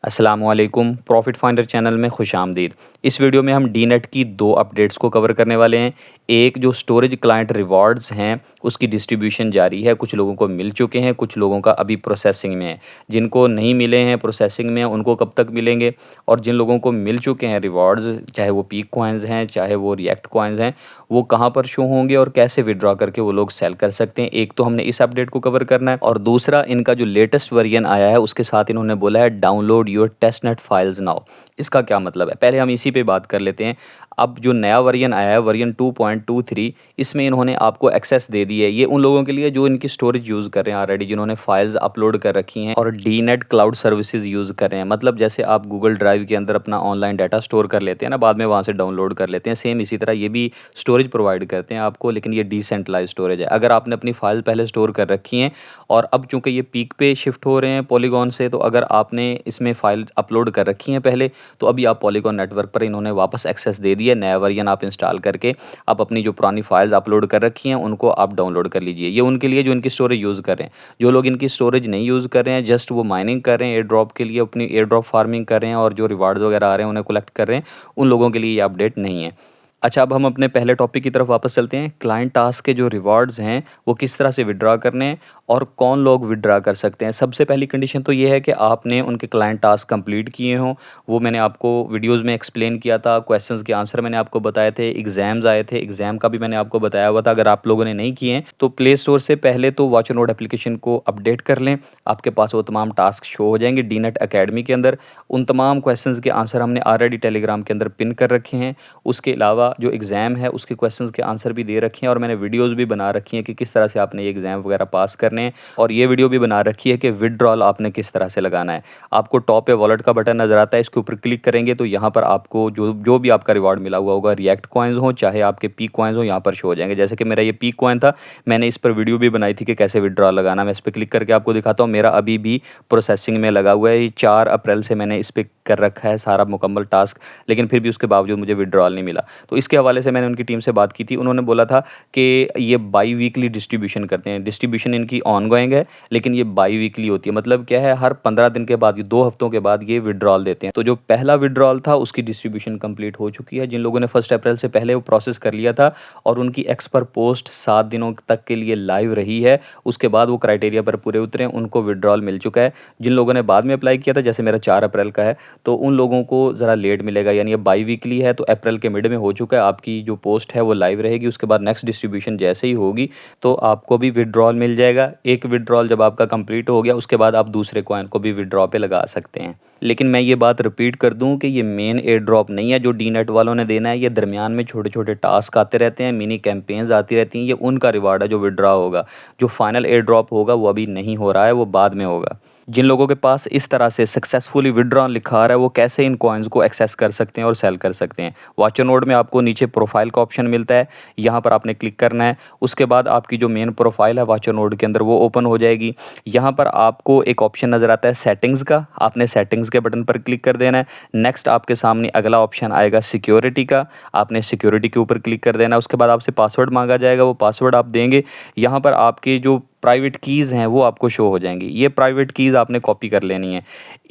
अस्सलामुअलैकुम profit finder channel में खुशामदीद। इस वीडियो में हम डीनेट की दो अपडेट्स को कवर करने वाले हैं। एक जो स्टोरेज क्लाइंट रिवॉर्ड्स हैं उसकी डिस्ट्रीब्यूशन जारी है, कुछ लोगों को मिल चुके हैं, कुछ लोगों का अभी प्रोसेसिंग में है। जिनको नहीं मिले हैं प्रोसेसिंग में उनको कब तक मिलेंगे, और जिन लोगों को मिल चुके हैं रिवॉर्ड्स, चाहे वो पीक कॉइन्स हैं चाहे वो रिएक्ट कॉइन्स हैं, वो कहाँ पर शो होंगे और कैसे विड्रॉ करके वो लोग सेल कर सकते हैं। एक तो हमने इस अपडेट को कवर करना है, और दूसरा इनका जो लेटेस्ट वर्जन आया है उसके साथ इन्होंने बोला है download your testnet files now. इसका क्या मतलब है, पहले हम इसी पे बात कर लेते हैं। अब जो नया वर्जन आया है वर्जन 2.23, इसमें इन्होंने आपको एक्सेस दे दी है। ये उन लोगों के लिए जो इनकी स्टोरेज यूज़ कर रहे हैं ऑलरेडी, जिन्होंने फाइल्स अपलोड कर रखी हैं और डीनेट क्लाउड सर्विसेज यूज़ कर रहे हैं। मतलब जैसे आप गूगल ड्राइव के अंदर अपना ऑनलाइन डाटा स्टोर कर लेते हैं ना, बाद में वहाँ से डाउनलोड कर लेते हैं, सेम इसी तरह ये भी स्टोरेज प्रोवाइड करते हैं आपको, लेकिन ये डिसेंट्रलाइज स्टोरेज है। अगर आपने अपनी फाइल पहले स्टोर कर रखी हैं और अब चूंकि ये पीक पे शिफ्ट हो रहे हैं पॉलीगॉन से, तो अगर आपने इसमें फाइल अपलोड कर रखी हैं पहले, तो अभी आप पॉलीगॉन नेटवर्क पर इन्होंने वापस एक्सेस दे दिया। नया वर्जन आप इंस्टॉल करके आप अपनी जो पुरानी फाइल्स अपलोड कर रखी हैं उनको आप डाउनलोड कर लीजिए। ये उनके लिए जो इनकी स्टोरेज यूज़ कर रहे हैं। जो लोग इनकी स्टोरेज नहीं यूज़ कर रहे हैं, जस्ट वो माइनिंग कर रहे हैं एयर ड्रॉप के लिए, अपनी एयर ड्रॉप फार्मिंग कर रहे हैं और जो रिवार्ड्स वगैरह आ रहे हैं उन्हें कलेक्ट कर रहे हैं, उन लोगों के लिए ये अपडेट नहीं है। अच्छा, अब हम अपने पहले टॉपिक की तरफ वापस चलते हैं। क्लाइंट टास्क के जो रिवॉर्ड्स हैं वो किस तरह से विड्रॉ करने हैं और कौन लोग विड्रॉ कर सकते हैं। सबसे पहली कंडीशन तो ये है कि आपने उनके क्लाइंट टास्क कंप्लीट किए हों। वो मैंने आपको वीडियोस में एक्सप्लेन किया था, क्वेश्चंस के आंसर मैंने आपको बताए थे, एग्जाम्स आए थे, एग्जाम का भी मैंने आपको बताया हुआ था। अगर आप लोगों ने नहीं किए हैं तो प्ले स्टोर से पहले तो वॉच नोट एप्लीकेशन को अपडेट कर लें। आपके पास वो तमाम टास्क शो हो जाएंगे डीनेट अकेडमी के अंदर। उन तमाम क्वेश्चंस के आंसर हमने ऑलरेडी टेलीग्राम के अंदर पिन कर रखे हैं। उसके अलावा जो एग्ज़ाम है उसके क्वेश्चंस के आंसर भी दे रखे हैं, और मैंने वीडियोस भी बना रखी हैं कि किस तरह से आपने ये एग्ज़ाम वगैरह पास करने हैं। और ये वीडियो भी बना रखी है कि विड्रॉल आपने किस तरह से लगाना है। आपको टॉप पे वॉलेट का बटन नज़र आता है, इसके ऊपर क्लिक करेंगे तो यहाँ पर आपको जो जो भी आपका रिवॉर्ड मिला हुआ होगा, रिएक्ट कॉइन्स हो चाहे आपके पीक कॉइन्स हो, यहाँ पर शो हो जाएंगे। जैसे कि मेरा ये पीक कॉइन था, मैंने इस पर वीडियो भी बनाई थी कि कैसे विड्रॉल लगाना। मैं इस पर क्लिक करके आपको दिखाता हूँ। मेरा अभी भी प्रोसेसिंग में लगा हुआ है। ये 4 अप्रैल से मैंने इस पर कर रखा है सारा मुकम्मल टास्क, लेकिन फिर भी उसके बावजूद मुझे विड्रॉल नहीं मिला। तो इसके हवाले से मैंने उनकी टीम से बात की थी। उन्होंने बोला था कि ये बाई वीकली डिस्ट्रीब्यूशन करते हैं। डिस्ट्रीब्यूशन इनकी ऑन गोइंग है, लेकिन ये बाई वीकली होती है। मतलब क्या है, हर 15 दिन के बाद, 2 हफ्तों के बाद ये विड्रॉल देते हैं। तो जो पहला विड्रॉल था उसकी डिस्ट्रीब्यूशन कंप्लीट हो चुकी है। जिन लोगों ने 1 अप्रैल से पहले वो प्रोसेस कर लिया था और उनकी एक्स पर पोस्ट 7 दिनों तक के लिए लाइव रही है, उसके बाद वो क्राइटेरिया पर पूरे उतरे, उनको विड्रॉल मिल चुका है। जिन लोगों ने बाद में अप्लाई किया था, जैसे मेरा 4 अप्रैल का है, तो उन लोगों को ज़रा लेट मिलेगा। यानी ये बाई वीकली है तो अप्रैल के मिड में हो चुका है। आपकी जो पोस्ट है वो लाइव रहेगी, उसके बाद नेक्स्ट डिस्ट्रीब्यूशन जैसे ही होगी तो आपको भी विड्रॉल मिल जाएगा। एक विड्रॉल जब आपका कंप्लीट हो गया उसके बाद आप दूसरे कॉइन को भी विड्रॉ पे लगा सकते हैं। लेकिन मैं ये बात रिपीट कर दूं कि ये मेन एयर ड्रॉप नहीं है जो डीनेट वालों ने देना है। ये दरमियान में छोटे छोटे टास्क आते रहते हैं, मिनी कैंपेन्स आती रहती हैं, ये उनका रिवार्ड है जो विड्रॉ होगा। जो फाइनल एयर ड्रॉप होगा वो अभी नहीं हो रहा है, वो बाद में होगा। जिन लोगों के पास इस तरह से सक्सेसफुली विड्रॉ लिखा आ रहा है वो कैसे इन कॉइन्स को एक्सेस कर सकते हैं और सेल कर सकते हैं। वॉचर नोड में आपको नीचे प्रोफाइल का ऑप्शन मिलता है, यहाँ पर आपने क्लिक करना है। उसके बाद आपकी जो मेन प्रोफाइल है वॉचर नोड के अंदर वो ओपन हो जाएगी। यहाँ पर आपको एक ऑप्शन नज़र आता है सेटिंग्स का, आपने सेटिंग्स के बटन पर क्लिक कर देना है। नेक्स्ट आपके सामने अगला ऑप्शन आएगा सिक्योरिटी का, आपने सिक्योरिटी के ऊपर क्लिक कर देना है। उसके बाद आपसे पासवर्ड मांगा जाएगा, वो पासवर्ड आप देंगे। यहाँ पर आपके जो प्राइवेट कीज़ हैं वो आपको शो हो जाएंगी। ये प्राइवेट कीज़ आपने कॉपी कर लेनी है।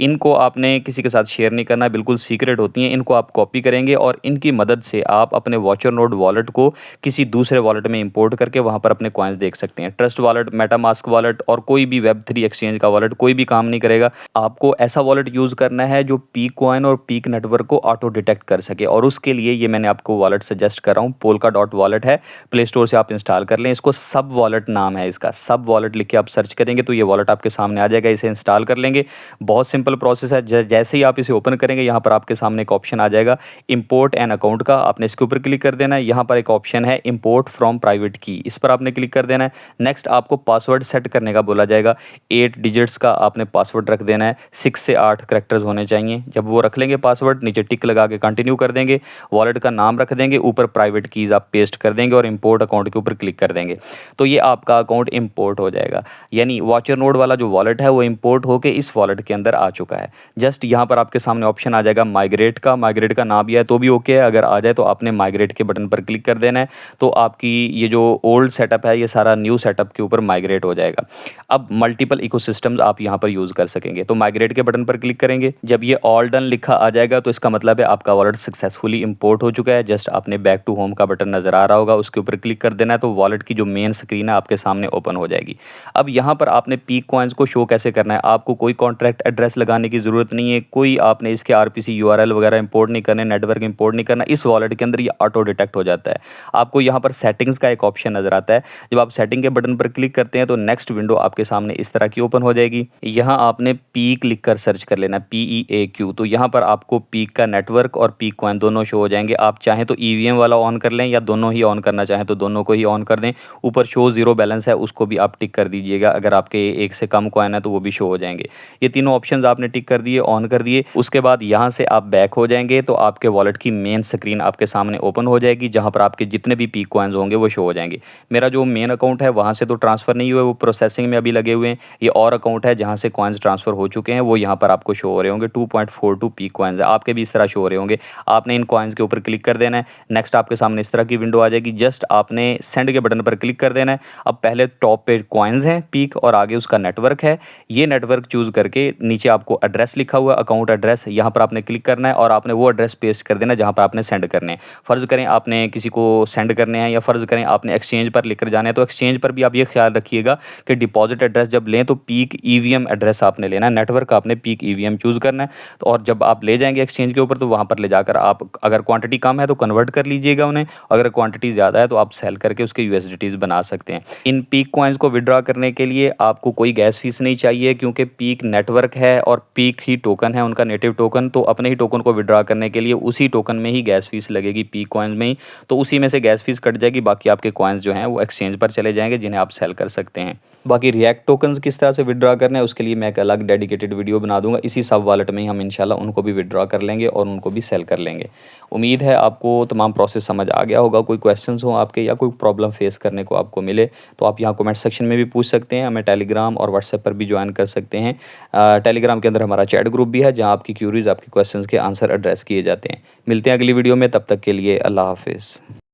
इनको आपने किसी के साथ शेयर नहीं करना, बिल्कुल सीक्रेट होती हैं। इनको आप कॉपी करेंगे और इनकी मदद से आप अपने वॉचर नोड वॉलेट को किसी दूसरे वॉलेट में इंपोर्ट करके वहाँ पर अपने कॉइन्स देख सकते हैं। ट्रस्ट वॉलेट, मेटामास्क वॉलेट और कोई भी वेब3 एक्सचेंज का वॉलेट कोई भी काम नहीं करेगा। आपको ऐसा वॉलेट यूज़ करना है जो पीक कॉइन और पीक नेटवर्क को ऑटो डिटेक्ट कर सके, और उसके लिए ये मैंने आपको वॉलेट सजेस्ट कर रहा हूँ। पोल्का डॉट वॉलेट है, प्ले स्टोर से आप इंस्टॉल कर लें। इसको सब वॉलेट नाम है इसका, सब वॉलेट लिख के आप सर्च करेंगे तो ये वॉलेट आपके सामने आ जाएगा। इसे इंस्टॉल कर लेंगे, बहुत सिंपल प्रोसेस है। जैसे ही आप इसे ओपन करेंगे यहाँ पर आपके सामने एक ऑप्शन आ जाएगा इंपोर्ट एन अकाउंट का, आपने इसके ऊपर क्लिक कर देना है। यहाँ पर एक ऑप्शन है इंपोर्ट फ्रॉम प्राइवेट की, इस पर आपने क्लिक कर देना है। नेक्स्ट आपको पासवर्ड सेट करने का बोला जाएगा। 8 डिजिट्स का आपने पासवर्ड रख देना है, 6 से 8 करेक्टर्स होने चाहिए। जब वो रख लेंगे पासवर्ड, नीचे टिक लगा के कंटिन्यू कर देंगे, वॉलेट का नाम रख देंगे, ऊपर प्राइवेट कीज़ आप पेस्ट कर देंगे और इंपोर्ट अकाउंट के ऊपर क्लिक कर देंगे। तो ये आपका अकाउंट इंपोर्ट इम्पोर्ट हो जाएगा। यानी वॉचर नोड वाला जो वॉलेट है वो इम्पोर्ट होके इस वॉलेट के अंदर आ चुका है। जस्ट यहाँ पर आपके सामने ऑप्शन आ जाएगा माइग्रेट का ना भी है तो भी ओके है, अगर आ जाए तो आपने माइग्रेट के बटन पर क्लिक कर देना है, तो आपकी ये जो ओल्ड सेटअप है ये सारा न्यू सेटअप के ऊपर माइग्रेट हो जाएगा। अब मल्टीपल इकोसिस्टम्स आप यहाँ पर यूज़ कर सकेंगे। तो माइग्रेट के बटन पर क्लिक करेंगे, जब ये ऑल डन लिखा आ जाएगा तो इसका मतलब है आपका वॉलेट सक्सेसफुली इंपोर्ट हो चुका है। जस्ट आपने बैक टू होम का बटन नज़र आ रहा होगा, उसके ऊपर क्लिक कर देना है, तो वॉलेट की जो मेन स्क्रीन है आपके सामने ओपन हो जाएगी। अब यहाँ पर आपने पीक कॉइन्स को शो कैसे करना है, आपको कोई कॉन्ट्रैक्ट एड्रेस लगाने की ज़रूरत नहीं है, कोई आपने इसके RPC URL वगैरह इंपोर्ट नहीं करने, नेटवर्क इंपोर्ट नहीं करना। इस वॉलेट के अंदर ये ऑटो डिटेक्ट हो जाता है। आपको यहाँ पर सेटिंग्स का एक ऑप्शन नज़र आता है, जब आप सेटिंग के बटन पर क्लिक करते हैं तो नेक्स्ट विंडो आपके सामने इस तरह की ओपन हो जाएगी। यहाँ आपने पीक लिखकर सर्च कर लेना, PEAQ। तो यहाँ पर आपको पीक का नेटवर्क और पीक कॉइन दोनों शो हो जाएंगे। आप चाहें तो EVM वाला ऑन कर लें या दोनों ही ऑन करना चाहें तो दोनों को ही ऑन कर दें। ऊपर शो ज़ीरो बैलेंस है उसको भी आप टिक कर दीजिएगा, अगर आपके एक से कम कॉइन है तो वो भी शो हो जाएंगे। ये तीनों ऑप्शंस आपने टिक कर दिए, ऑन कर दिए। उसके बाद यहाँ से आप बैक हो जाएंगे तो आपके वॉलेट की मेन स्क्रीन आपके सामने ओपन हो जाएगी, जहाँ पर आपके जितने भी पीक कॉइन्स होंगे वो शो हो जाएंगे। मेरा जो मेन अकाउंट है वहाँ से तो ट्रांसफ़र नहीं हुए, वो प्रोसेसिंग में अभी लगे हुए हैं। ये और अकाउंट है जहाँ से कॉइन्स ट्रांसफ़र हो चुके हैं, वो यहाँ पर आपको शो हो रहे होंगे। 2.42 पीक कॉइन्स है, आपके भी इस तरह शो हो रहे होंगे। आपने इन कॉइन्स के ऊपर क्लिक कर देना है। नेक्स्ट आपके सामने इस तरह की विंडो आ जाएगी, जस्ट आपने सेंड के बटन पर क्लिक कर देना है। अब पहले टॉप पे कॉइन्स हैं पीक और आगे उसका नेटवर्क है। ये नेटवर्क चूज़ करके नीचे आपको एड्रेस लिखा हुआ अकाउंट एड्रेस, यहाँ पर आपने क्लिक करना है और आपने वो एड्रेस पेस्ट कर देना जहाँ पर आपने सेंड करने हैं। फ़र्ज़ करें आपने किसी को सेंड करने हैं या फ़र्ज़ करें आपने एक्सचेंज पर लेकर जाना है, तो एक्सचेंज पर भी आप ये ख्याल रखिएगा कि डिपॉजिट एड्रेस जब लें तो पीक EVM एड्रेस आपने लेना है, नेटवर्क आपने पीक EVM चूज़ करना है। तो और जब आप ले जाएंगे एक्सचेंज के ऊपर तो वहाँ पर ले जाकर आप अगर क्वांटिटी कम है तो कन्वर्ट कर लीजिएगा उन्हें, अगर क्वांटिटी ज़्यादा है तो आप सेल करके उसके USDTs बना सकते हैं। इन पीक कॉइन्स को विड्रॉ करने के लिए आपको कोई गैस फीस नहीं चाहिए, क्योंकि पीक नेटवर्क है और पीक ही टोकन है उनका नेटिव टोकन। तो अपने ही टोकन को विड्रॉ करने के लिए उसी टोकन में ही गैस फीस लगेगी पीक कॉइन्स में ही, तो उसी में से गैस फीस कट जाएगी। बाकी आपके कॉइन्स जो हैं वो एक्सचेंज पर चले जाएंगे जिन्हें आप सेल कर सकते हैं। बाकी रिएक्ट टोकन्स किस तरह से विड्रॉ करने हैं उसके लिए मैं एक अलग डेडिकेटेड वीडियो बना दूंगा। इसी सब वॉलेट में ही हम इंशाल्लाह उनको भी विड्रॉ कर लेंगे और उनको भी सेल कर लेंगे। उम्मीद है आपको तमाम प्रोसेस समझ आ गया होगा। कोई क्वेश्चंस हो आपके या कोई प्रॉब्लम फेस करने को आपको मिले तो आप यहाँ कमेंट सेक्शन में भी पूछ सकते हैं। हमें टेलीग्राम और व्हाट्सएप पर भी ज्वाइन कर सकते हैं। टेलीग्राम के अंदर हमारा चैट ग्रुप भी है जहाँ आपकी क्यूरीज आपके क्वेश्चंस के आंसर एड्रेस किए जाते हैं। मिलते हैं अगली वीडियो में, तब तक के लिए अल्लाह हाफिज़।